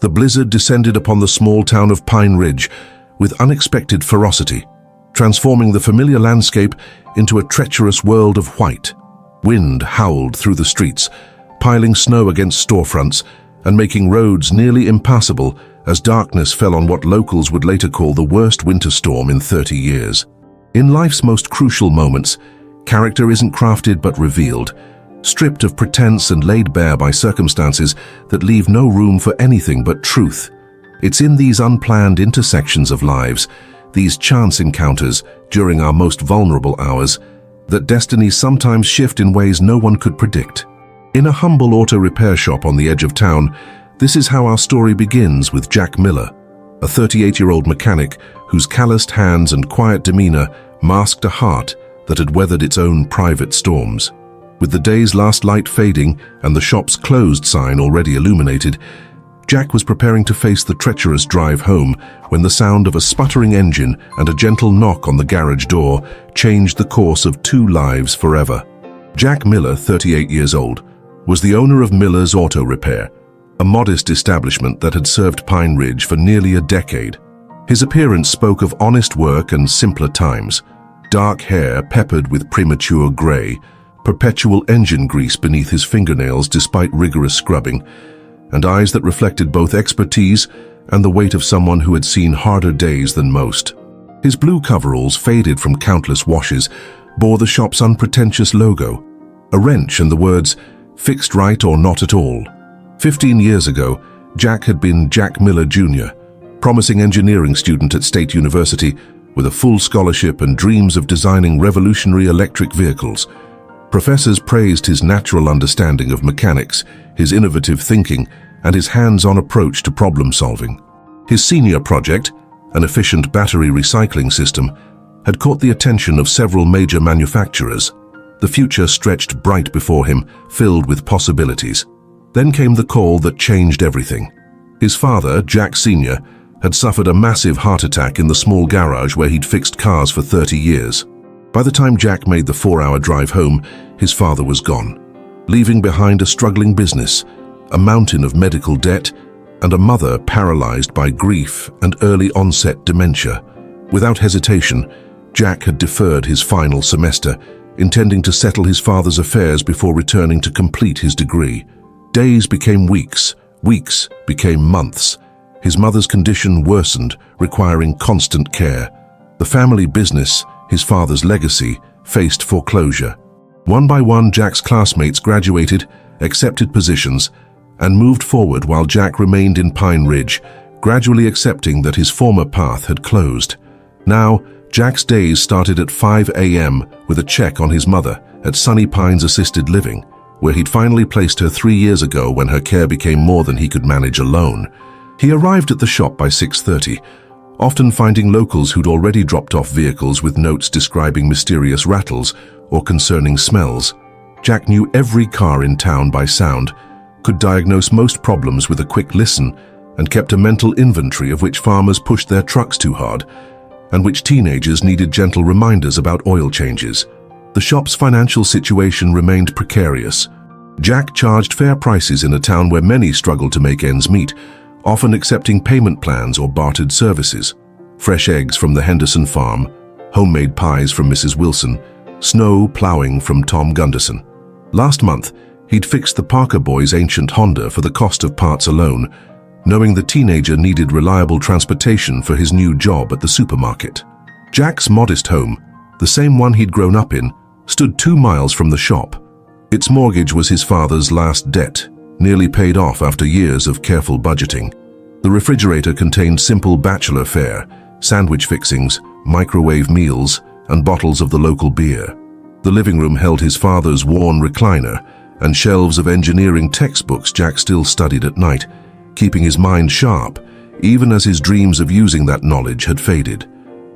The blizzard descended upon the small town of Pine Ridge with unexpected ferocity, transforming the familiar landscape into a treacherous world of white. Wind howled through the streets, piling snow against storefronts and making roads nearly impassable as darkness fell on what locals would later call the worst winter storm in 30 years. In life's most crucial moments, character isn't crafted but revealed, stripped of pretense and laid bare by circumstances that leave no room for anything but truth. It's in these unplanned intersections of lives, these chance encounters during our most vulnerable hours, that destinies sometimes shift in ways no one could predict. In a humble auto repair shop on the edge of town, this is how our story begins with Jack Miller, a 38-year-old mechanic whose calloused hands and quiet demeanor masked a heart that had weathered its own private storms. With the day's last light fading and the shop's closed sign already illuminated, Jack was preparing to face the treacherous drive home when the sound of a sputtering engine and a gentle knock on the garage door changed the course of 2 lives forever. Jack Miller, 38 years old, was the owner of Miller's Auto Repair, a modest establishment that had served Pine Ridge for nearly a decade. His appearance spoke of honest work and simpler times: dark hair peppered with premature gray, perpetual engine grease beneath his fingernails despite rigorous scrubbing, and eyes that reflected both expertise and the weight of someone who had seen harder days than most. His blue coveralls, faded from countless washes, bore the shop's unpretentious logo, a wrench and the words, "Fixed right or not at all." 15 years ago, Jack had been Jack Miller Jr., promising engineering student at State University with a full scholarship and dreams of designing revolutionary electric vehicles. Professors praised his natural understanding of mechanics, his innovative thinking, and his hands-on approach to problem-solving. His senior project, an efficient battery recycling system, had caught the attention of several major manufacturers. The future stretched bright before him, filled with possibilities. Then came the call that changed everything. His father, Jack Sr., had suffered a massive heart attack in the small garage where he'd fixed cars for 30 years. By the time Jack made the 4-hour drive home, his father was gone, leaving behind a struggling business, a mountain of medical debt, and a mother paralyzed by grief and early onset dementia. Without hesitation, Jack had deferred his final semester, intending to settle his father's affairs before returning to complete his degree. Days became weeks, weeks became months. His mother's condition worsened, requiring constant care. The family business, his father's legacy, faced foreclosure. One by one, Jack's classmates graduated, accepted positions, and moved forward while Jack remained in Pine Ridge, gradually accepting that his former path had closed. Now, Jack's days started at 5 a.m. with a check on his mother at Sunny Pines Assisted Living, where he'd finally placed her 3 years ago when her care became more than he could manage alone. He arrived at the shop by 6:30, often finding locals who'd already dropped off vehicles with notes describing mysterious rattles or concerning smells. Jack knew every car in town by sound, could diagnose most problems with a quick listen, and kept a mental inventory of which farmers pushed their trucks too hard, and which teenagers needed gentle reminders about oil changes. The shop's financial situation remained precarious. Jack charged fair prices in a town where many struggled to make ends meet, often accepting payment plans or bartered services. Fresh eggs from the Henderson farm, homemade pies from Mrs. Wilson, snow plowing from Tom Gunderson. Last month, he'd fixed the Parker boys' ancient Honda for the cost of parts alone, knowing the teenager needed reliable transportation for his new job at the supermarket. Jack's modest home, the same one he'd grown up in, stood 2 miles from the shop. Its mortgage was his father's last debt, nearly paid off after years of careful budgeting. The refrigerator contained simple bachelor fare, sandwich fixings, microwave meals, and bottles of the local beer. The living room held his father's worn recliner and shelves of engineering textbooks Jack still studied at night, keeping his mind sharp, even as his dreams of using that knowledge had faded.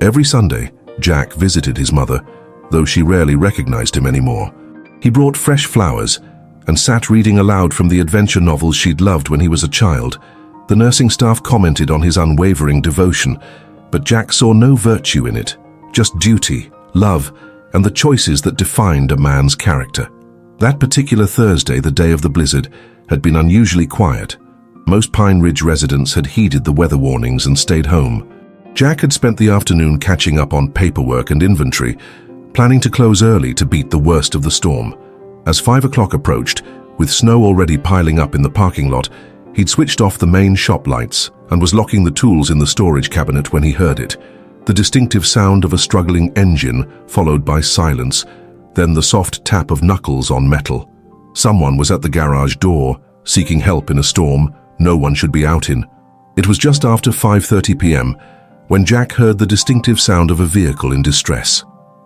Every Sunday, Jack visited his mother, though she rarely recognized him anymore. He brought fresh flowers and sat reading aloud from the adventure novels she'd loved when he was a child. The nursing staff commented on his unwavering devotion, but Jack saw no virtue in it, just duty, love, and the choices that defined a man's character. That particular Thursday, the day of the blizzard, had been unusually quiet. Most Pine Ridge residents had heeded the weather warnings and stayed home. Jack had spent the afternoon catching up on paperwork and inventory, planning to close early to beat the worst of the storm. As 5 o'clock approached, with snow already piling up in the parking lot, he'd switched off the main shop lights and was locking the tools in the storage cabinet when he heard it. The distinctive sound of a struggling engine, followed by silence, then the soft tap of knuckles on metal. Someone was at the garage door, seeking help in a storm no one should be out in. It was just after 5:30 p.m. when Jack heard the distinctive sound of a vehicle in distress.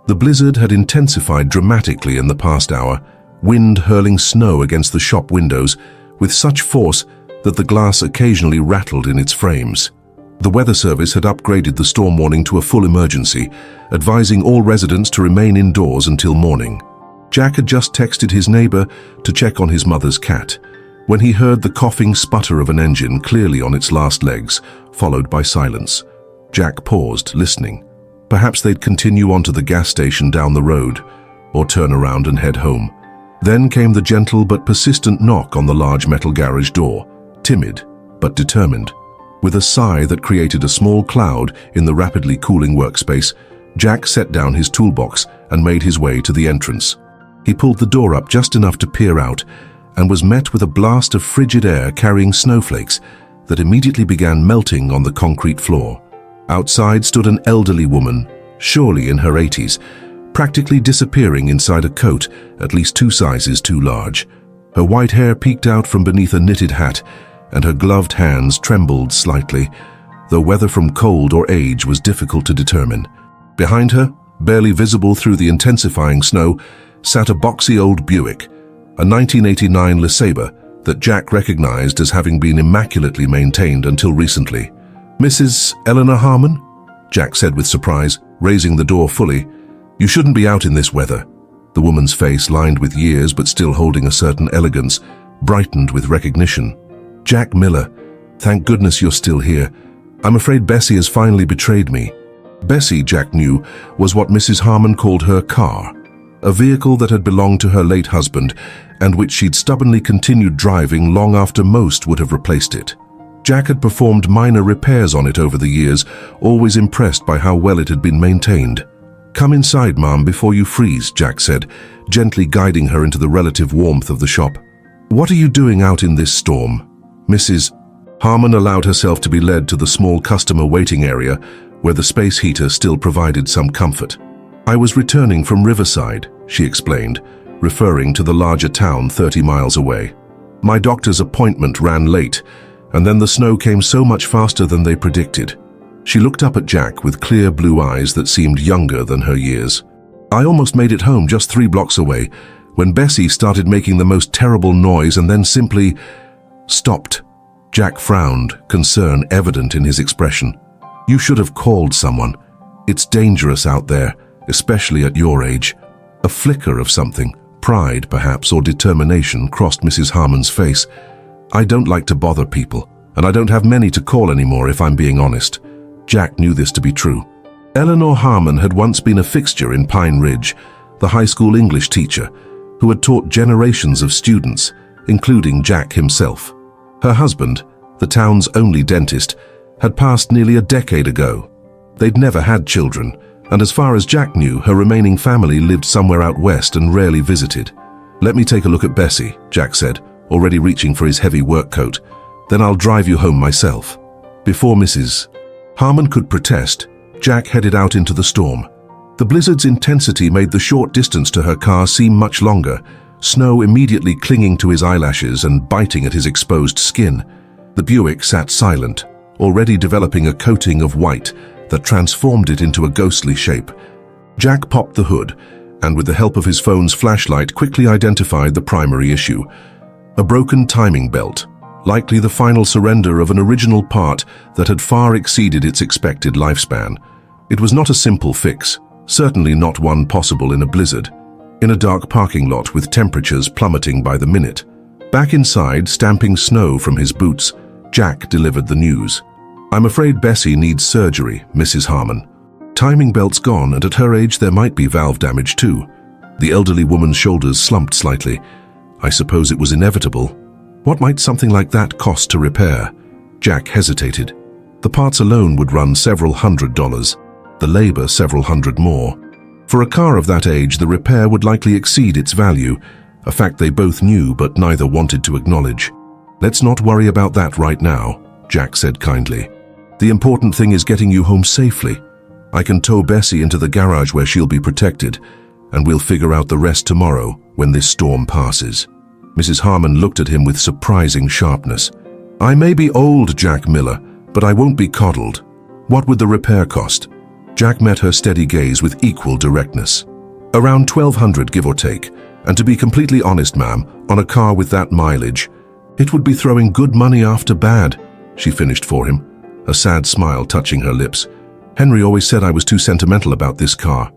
The blizzard had intensified dramatically in the past hour, wind hurling snow against the shop windows with such force that the glass occasionally rattled in its frames. The weather service had upgraded the storm warning to a full emergency, advising all residents to remain indoors until morning. Jack had just texted his neighbor to check on his mother's cat, when he heard the coughing sputter of an engine clearly on its last legs, followed by silence. Jack paused, listening. Perhaps they'd continue on to the gas station down the road, or turn around and head home. Then came the gentle but persistent knock on the large metal garage door, timid but determined. With a sigh that created a small cloud in the rapidly cooling workspace, Jack set down his toolbox and made his way to the entrance. He pulled the door up just enough to peer out and was met with a blast of frigid air carrying snowflakes that immediately began melting on the concrete floor. Outside stood an elderly woman, surely in her 80s, practically disappearing inside a coat at least 2 sizes too large. Her white hair peeked out from beneath a knitted hat, and her gloved hands trembled slightly, though whether from cold or age was difficult to determine. Behind her, barely visible through the intensifying snow, sat a boxy old Buick, a 1989 LeSabre that Jack recognized as having been immaculately maintained until recently. "Mrs. Eleanor Harmon?" Jack said with surprise, raising the door fully. "You shouldn't be out in this weather." The woman's face, lined with years but still holding a certain elegance, brightened with recognition. "Jack Miller, thank goodness you're still here. I'm afraid Bessie has finally betrayed me." Bessie, Jack knew, was what Mrs. Harmon called her car, a vehicle that had belonged to her late husband and which she'd stubbornly continued driving long after most would have replaced it. Jack had performed minor repairs on it over the years, always impressed by how well it had been maintained. "Come inside, Mom, before you freeze," Jack said, gently guiding her into the relative warmth of the shop. "What are you doing out in this storm?" Mrs. Harmon allowed herself to be led to the small customer waiting area where the space heater still provided some comfort. "I was returning from Riverside," she explained, referring to the larger town 30 miles away. "My doctor's appointment ran late, and then the snow came so much faster than they predicted." She looked up at Jack with clear blue eyes that seemed younger than her years. "I almost made it home just 3 blocks away when Bessie started making the most terrible noise and then simply stopped." Jack frowned, concern evident in his expression. "You should have called someone. It's dangerous out there, especially at your age." A flicker of something, pride perhaps or determination, crossed Mrs. Harmon's face. "I don't like to bother people, and I don't have many to call anymore if I'm being honest." Jack knew this to be true. Eleanor Harmon had once been a fixture in Pine Ridge, the high school English teacher, who had taught generations of students, including Jack himself. Her husband, the town's only dentist, had passed nearly a decade ago. They'd never had children, and as far as Jack knew, her remaining family lived somewhere out west and rarely visited. "Let me take a look at Bessie," Jack said, already reaching for his heavy work coat. "Then I'll drive you home myself." Before Mrs. Harmon could protest, Jack headed out into the storm. The blizzard's intensity made the short distance to her car seem much longer, snow immediately clinging to his eyelashes and biting at his exposed skin. The Buick sat silent, already developing a coating of white that transformed it into a ghostly shape. Jack popped the hood, and with the help of his phone's flashlight quickly identified the primary issue. A broken timing belt, likely the final surrender of an original part that had far exceeded its expected lifespan. It was not a simple fix, certainly not one possible in a blizzard, in a dark parking lot with temperatures plummeting by the minute. Back inside, stamping snow from his boots, Jack delivered the news. "I'm afraid Bessie needs surgery, Mrs. Harmon. Timing belt's gone, and at her age there might be valve damage too." The elderly woman's shoulders slumped slightly. "I suppose it was inevitable." What might something like that cost to repair? Jack hesitated. The parts alone would run several $100s, the labor several hundred more. For a car of that age, the repair would likely exceed its value, a fact they both knew but neither wanted to acknowledge. "Let's not worry about that right now," Jack said kindly. "The important thing is getting you home safely. I can tow Bessie into the garage where she'll be protected, and we'll figure out the rest tomorrow when this storm passes." Mrs. Harmon looked at him with surprising sharpness. "I may be old, Jack Miller, but I won't be coddled. What would the repair cost?" Jack met her steady gaze with equal directness. "Around $1,200, give or take. And to be completely honest, ma'am, on a car with that mileage, it would be throwing good money after bad," she finished for him, a sad smile touching her lips. "Henry always said I was too sentimental about this car.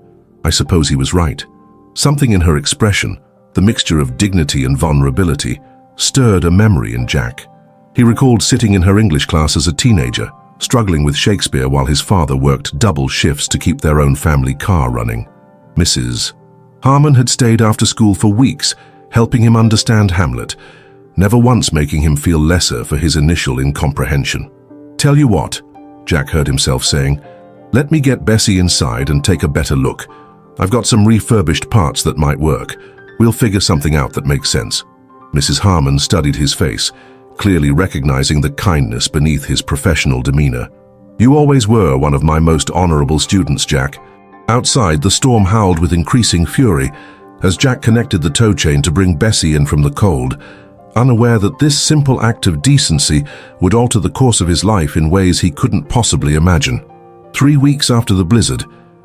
I suppose he was right." Something in her expression, the mixture of dignity and vulnerability, stirred a memory in Jack. He recalled sitting in her English class as a teenager, struggling with Shakespeare while his father worked double shifts to keep their own family car running. Mrs. Harmon had stayed after school for weeks, helping him understand Hamlet, never once making him feel lesser for his initial incomprehension. "Tell you what," Jack heard himself saying, "let me get Bessie inside and take a better look. I've got some refurbished parts that might work. We'll figure something out that makes sense." Mrs. Harmon studied his face, clearly recognizing the kindness beneath his professional demeanor. "You always were one of my most honorable students, Jack." Outside, the storm howled with increasing fury as Jack connected the tow chain to bring Bessie in from the cold, unaware that this simple act of decency would alter the course of his life in ways he couldn't possibly imagine. 3 weeks after the blizzard,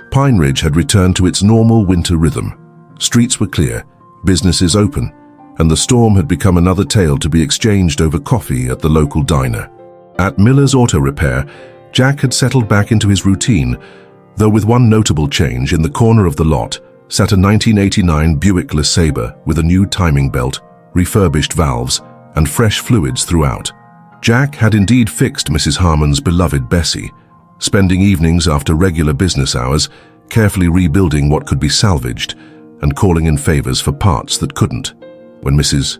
Pine Ridge had returned to its normal winter rhythm. Streets were clear, businesses open, and the storm had become another tale to be exchanged over coffee at the local diner. At Miller's Auto Repair, Jack had settled back into his routine, though with one notable change. In the corner of the lot sat a 1989 Buick LeSabre with a new timing belt, refurbished valves, and fresh fluids throughout. Jack had indeed fixed Mrs. Harmon's beloved Bessie, spending evenings after regular business hours carefully rebuilding what could be salvaged and calling in favors for parts that couldn't. When Mrs.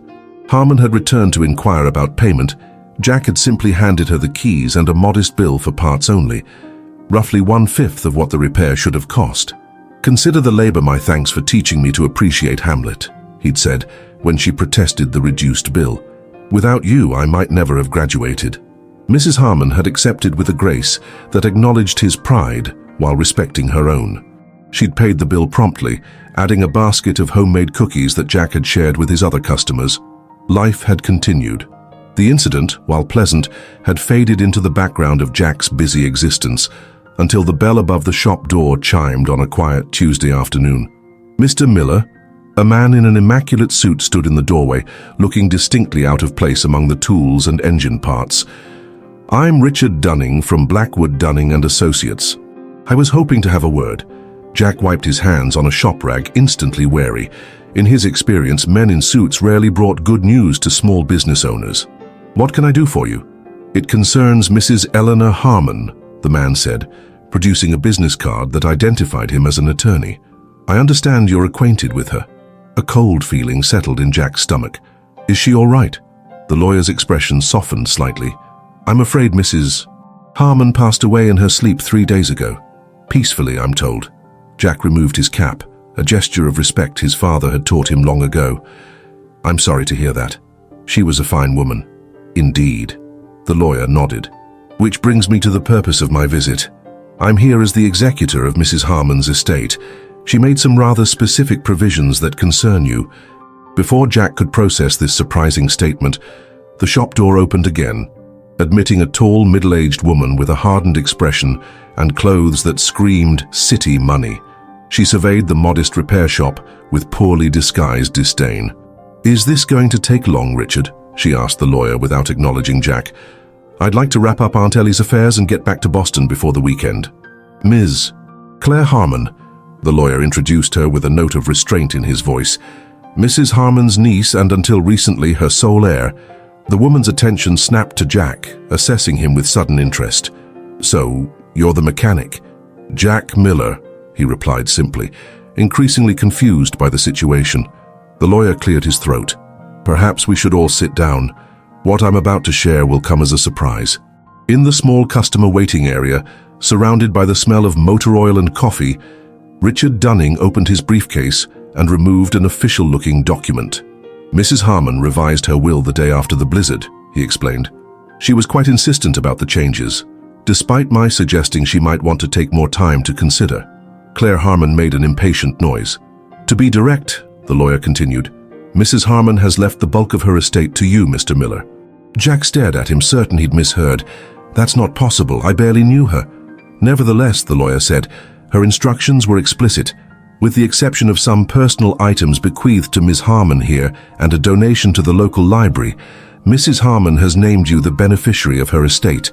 Harmon had returned to inquire about payment, Jack had simply handed her the keys and a modest bill for parts only, roughly 1/5 of what the repair should have cost. "Consider the labor my thanks for teaching me to appreciate Hamlet," he'd said when she protested the reduced bill. "Without you, I might never have graduated." Mrs. Harmon had accepted with a grace that acknowledged his pride while respecting her own. She'd paid the bill promptly, adding a basket of homemade cookies that Jack had shared with his other customers. Life had continued. The incident, while pleasant, had faded into the background of Jack's busy existence until the bell above the shop door chimed on a quiet Tuesday afternoon. "Mr. Miller?" A man in an immaculate suit stood in the doorway, looking distinctly out of place among the tools and engine parts. "I'm Richard Dunning from Blackwood Dunning and Associates. I was hoping to have a word." Jack wiped his hands on a shop rag, instantly wary. In his experience, men in suits rarely brought good news to small business owners. "What can I do for you?" "It concerns Mrs. Eleanor Harmon," the man said, producing a business card that identified him as an attorney. "I understand you're acquainted with her." A cold feeling settled in Jack's stomach. "Is she all right?" The lawyer's expression softened slightly. "I'm afraid Mrs. Harmon passed away in her sleep 3 days ago. Peacefully, I'm told." Jack removed his cap, a gesture of respect his father had taught him long ago. "I'm sorry to hear that. She was a fine woman." "Indeed." The lawyer nodded. "Which brings me to the purpose of my visit. I'm here as the executor of Mrs. Harmon's estate. She made some rather specific provisions that concern you." Before Jack could process this surprising statement, the shop door opened again, admitting a tall, middle-aged woman with a hardened expression and clothes that screamed city money. She surveyed the modest repair shop with poorly disguised disdain. "Is this going to take long, Richard?" she asked the lawyer without acknowledging Jack. "I'd like to wrap up Aunt Ellie's affairs and get back to Boston before the weekend." "Ms. Claire Harmon," the lawyer introduced her with a note of restraint in his voice. "Mrs. Harmon's niece and until recently her sole heir." The woman's attention snapped to Jack, assessing him with sudden interest. "So, you're the mechanic?" "Jack Miller," he replied simply, increasingly confused by the situation. The lawyer cleared his throat. "Perhaps we should all sit down. What I'm about to share will come as a surprise. In the small customer waiting area, surrounded by the smell of motor oil and coffee, Richard Dunning opened his briefcase and removed an official-looking document. Mrs. Harmon revised her will the day after the blizzard, he explained. She was quite insistent about the changes, despite my suggesting she might want to take more time to consider. Claire Harmon made an impatient noise. To be direct, the lawyer continued, Mrs. Harmon has left the bulk of her estate to you, Mr. Miller. Jack stared at him, certain he'd misheard. That's not possible. I barely knew her. Nevertheless, the lawyer said, her instructions were explicit. With the exception of some personal items bequeathed to Ms. Harmon here and a donation to the local library, Mrs. Harmon has named you the beneficiary of her estate,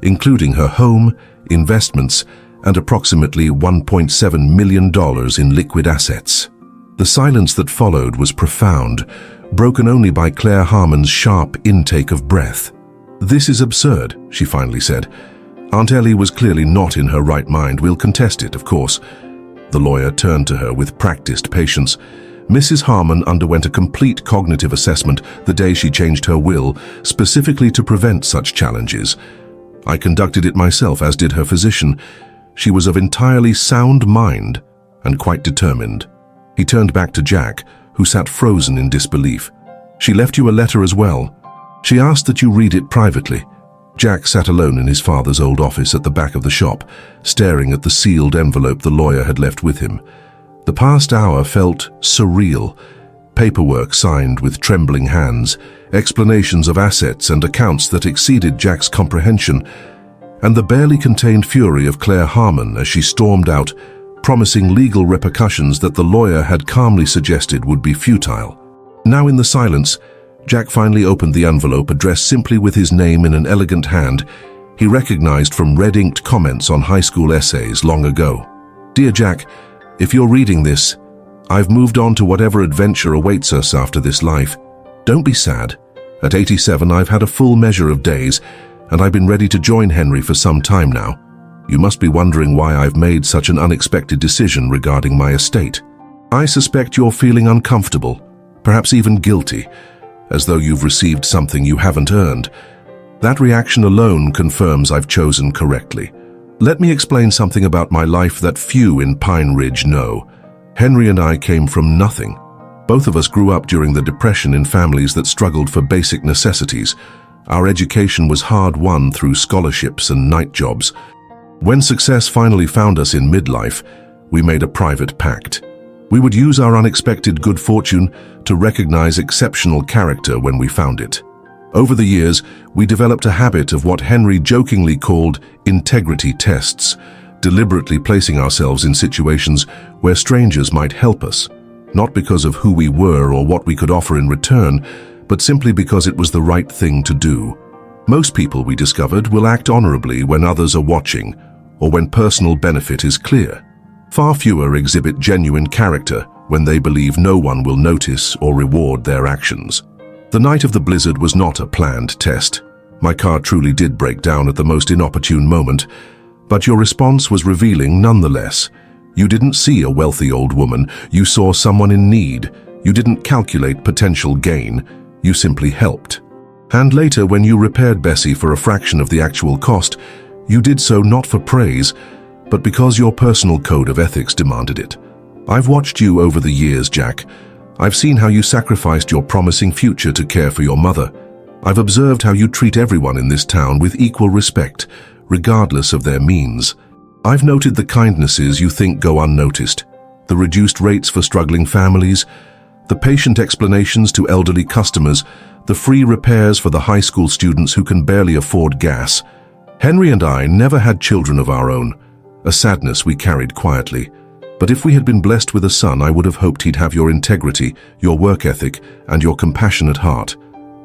including her home, investments, and approximately $1.7 million in liquid assets. The silence that followed was profound, broken only by Claire Harmon's sharp intake of breath. This is absurd, she finally said. Aunt Ellie was clearly not in her right mind. We'll contest it, of course. The lawyer turned to her with practiced patience. Mrs. Harmon underwent a complete cognitive assessment the day she changed her will, specifically to prevent such challenges. I conducted it myself, as did her physician. She was of entirely sound mind and quite determined. He turned back to Jack, who sat frozen in disbelief. She left you a letter as well. She asked that you read it privately. Jack sat alone in his father's old office at the back of the shop, staring at the sealed envelope the lawyer had left with him. The past hour felt surreal. Paperwork signed with trembling hands, explanations of assets and accounts that exceeded Jack's comprehension, and the barely contained fury of Claire Harmon as she stormed out, promising legal repercussions that the lawyer had calmly suggested would be futile. Now in the silence, Jack finally opened the envelope, addressed simply with his name in an elegant hand he recognized from red-inked comments on high school essays long ago. Dear Jack, if you're reading this, I've moved on to whatever adventure awaits us after this life. Don't be sad. At 87, I've had a full measure of days, and I've been ready to join Henry for some time now. You must be wondering why I've made such an unexpected decision regarding my estate. I suspect you're feeling uncomfortable, perhaps even guilty, as though you've received something you haven't earned. That reaction alone confirms I've chosen correctly. Let me explain something about my life that few in Pine Ridge know. Henry and I came from nothing. Both of us grew up during the Depression in families that struggled for basic necessities. Our education was hard-won through scholarships and night jobs. When success finally found us in midlife, we made a private pact. We would use our unexpected good fortune to recognize exceptional character when we found it. Over the years, we developed a habit of what Henry jokingly called integrity tests, deliberately placing ourselves in situations where strangers might help us, not because of who we were or what we could offer in return, but simply because it was the right thing to do. Most people, we discovered, will act honorably when others are watching, or when personal benefit is clear. Far fewer exhibit genuine character when they believe no one will notice or reward their actions. The night of the blizzard was not a planned test. My car truly did break down at the most inopportune moment, but your response was revealing nonetheless. You didn't see a wealthy old woman, you saw someone in need. You didn't calculate potential gain, you simply helped. And later, when you repaired Bessie for a fraction of the actual cost, you did so not for praise, but because your personal code of ethics demanded it. I've watched you over the years, Jack. I've seen how you sacrificed your promising future to care for your mother. I've observed how you treat everyone in this town with equal respect, regardless of their means. I've noted the kindnesses you think go unnoticed, the reduced rates for struggling families, the patient explanations to elderly customers, the free repairs for the high school students who can barely afford gas. Henry and I never had children of our own, a sadness we carried quietly. But if we had been blessed with a son, I would have hoped he'd have your integrity, your work ethic, and your compassionate heart.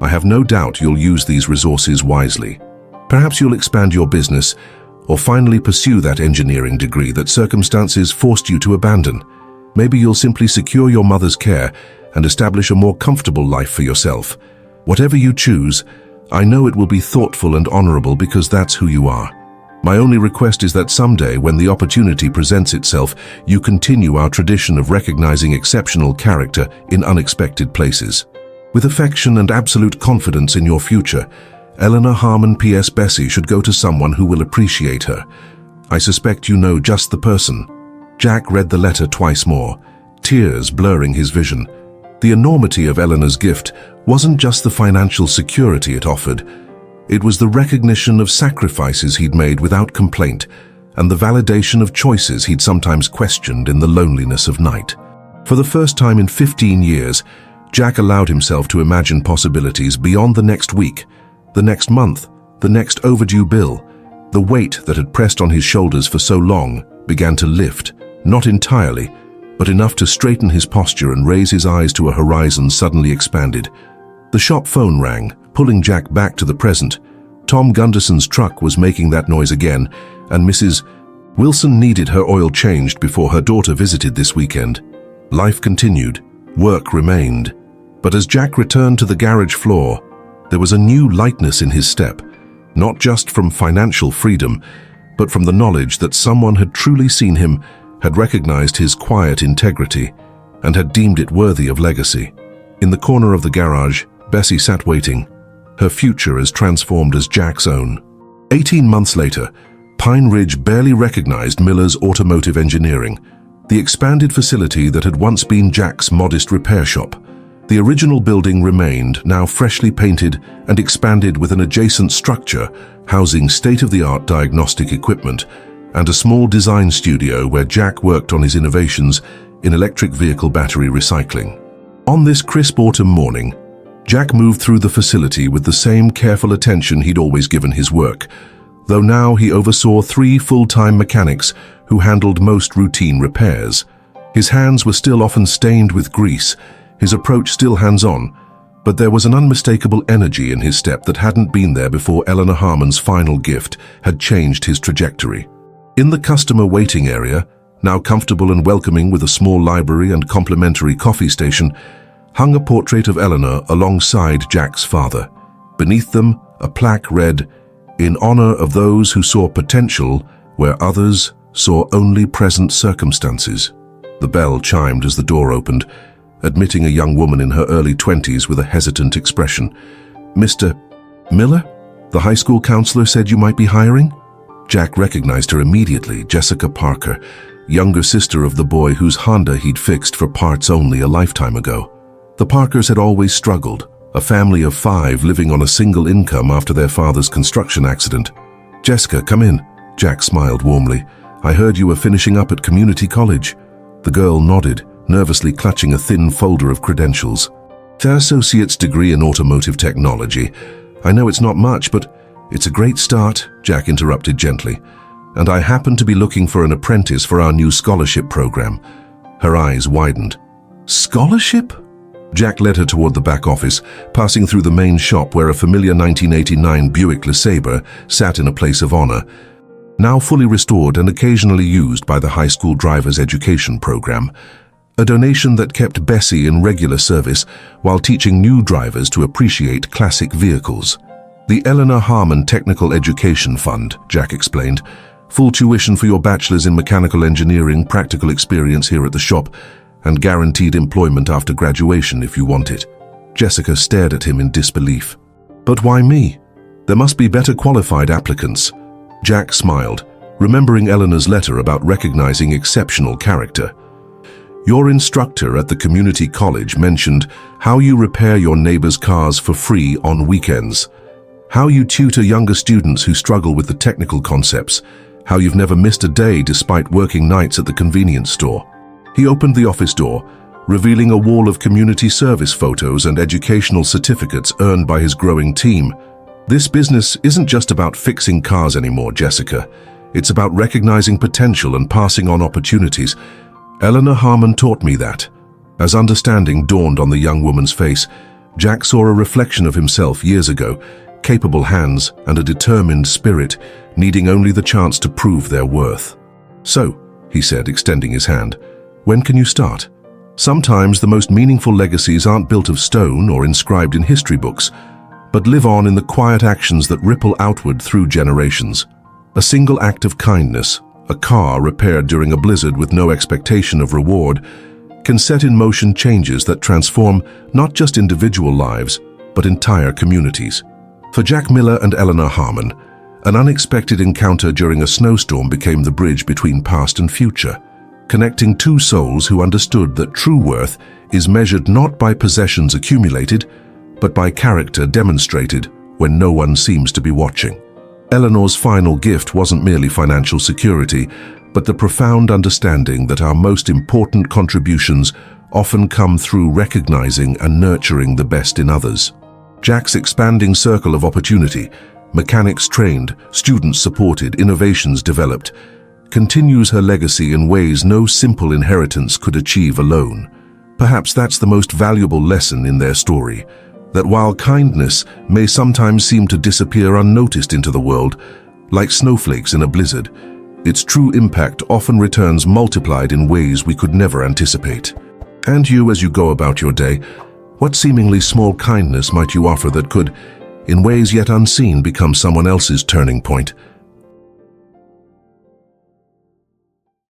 I have no doubt you'll use these resources wisely. Perhaps you'll expand your business, or finally pursue that engineering degree that circumstances forced you to abandon. Maybe you'll simply secure your mother's care and establish a more comfortable life for yourself. Whatever you choose, I know it will be thoughtful and honorable because that's who you are. My only request is that someday, when the opportunity presents itself, you continue our tradition of recognizing exceptional character in unexpected places. With affection and absolute confidence in your future, Eleanor Harmon P.S. Bessie should go to someone who will appreciate her. I suspect you know just the person." Jack read the letter twice more, tears blurring his vision. The enormity of Eleanor's gift wasn't just the financial security it offered. It was the recognition of sacrifices he'd made without complaint, and the validation of choices he'd sometimes questioned in the loneliness of night. For the first time in 15 years, Jack allowed himself to imagine possibilities beyond the next week, the next month, the next overdue bill. The weight that had pressed on his shoulders for so long began to lift, not entirely, but enough to straighten his posture and raise his eyes to a horizon suddenly expanded. The shop phone rang, pulling Jack back to the present. Tom Gunderson's truck was making that noise again, and Mrs. Wilson needed her oil changed before her daughter visited this weekend. Life continued, work remained. But as Jack returned to the garage floor, there was a new lightness in his step, not just from financial freedom, but from the knowledge that someone had truly seen him, had recognized his quiet integrity, and had deemed it worthy of legacy. In the corner of the garage, Bessie sat waiting, her future as transformed as Jack's own. 18 months later, Pine Ridge barely recognized Miller's Automotive Engineering, the expanded facility that had once been Jack's modest repair shop. The original building remained, now freshly painted and expanded with an adjacent structure housing state-of-the-art diagnostic equipment and a small design studio where Jack worked on his innovations in electric vehicle battery recycling. On this crisp autumn morning, Jack moved through the facility with the same careful attention he'd always given his work, though now he oversaw 3 full-time mechanics who handled most routine repairs. His hands were still often stained with grease, his approach still hands-on, but there was an unmistakable energy in his step that hadn't been there before Eleanor Harmon's final gift had changed his trajectory. In the customer waiting area, now comfortable and welcoming with a small library and complimentary coffee station, hung a portrait of Eleanor alongside Jack's father. Beneath them, a plaque read, "In honor of those who saw potential where others saw only present circumstances." The bell chimed as the door opened, admitting a young woman in her early 20s with a hesitant expression. "Mr. Miller? The high school counselor said you might be hiring?" Jack recognized her immediately, Jessica Parker, younger sister of the boy whose Honda he'd fixed for parts only a lifetime ago. The Parkers had always struggled, a family of 5 living on a single income after their father's construction accident. "Jessica, come in." Jack smiled warmly. "I heard you were finishing up at community college." The girl nodded, nervously clutching a thin folder of credentials. "Their associate's degree in automotive technology. I know it's not much, but it's a great start," Jack interrupted gently. "And I happen to be looking for an apprentice for our new scholarship program." Her eyes widened. "Scholarship?" Jack led her toward the back office, passing through the main shop where a familiar 1989 Buick LeSabre sat in a place of honor, now fully restored and occasionally used by the high school driver's education program. A donation that kept Bessie in regular service while teaching new drivers to appreciate classic vehicles. "The Eleanor Harmon Technical Education Fund," Jack explained. "Full tuition for your bachelor's in mechanical engineering, practical experience here at the shop, and guaranteed employment after graduation if you want it." Jessica stared at him in disbelief. "But why me? There must be better qualified applicants." Jack smiled, remembering Eleanor's letter about recognizing exceptional character. "Your instructor at the community college mentioned how you repair your neighbors' cars for free on weekends, how you tutor younger students who struggle with the technical concepts, how you've never missed a day despite working nights at the convenience store." He opened the office door, revealing a wall of community service photos and educational certificates earned by his growing team. "This business isn't just about fixing cars anymore, Jessica. It's about recognizing potential and passing on opportunities. Eleanor Harmon taught me that." As understanding dawned on the young woman's face, Jack saw a reflection of himself years ago, capable hands and a determined spirit, needing only the chance to prove their worth. "So," he said, extending his hand, "when can you start?" Sometimes the most meaningful legacies aren't built of stone or inscribed in history books, but live on in the quiet actions that ripple outward through generations. A single act of kindness, a car repaired during a blizzard with no expectation of reward, can set in motion changes that transform not just individual lives, but entire communities. For Jack Miller and Eleanor Harmon, an unexpected encounter during a snowstorm became the bridge between past and future, connecting two souls who understood that true worth is measured not by possessions accumulated, but by character demonstrated when no one seems to be watching. Eleanor's final gift wasn't merely financial security, but the profound understanding that our most important contributions often come through recognizing and nurturing the best in others. Jack's expanding circle of opportunity, mechanics trained, students supported, innovations developed, continues her legacy in ways no simple inheritance could achieve alone. Perhaps that's the most valuable lesson in their story, that while kindness may sometimes seem to disappear unnoticed into the world, like snowflakes in a blizzard, its true impact often returns multiplied in ways we could never anticipate. And you, as you go about your day, what seemingly small kindness might you offer that could, in ways yet unseen, become someone else's turning point?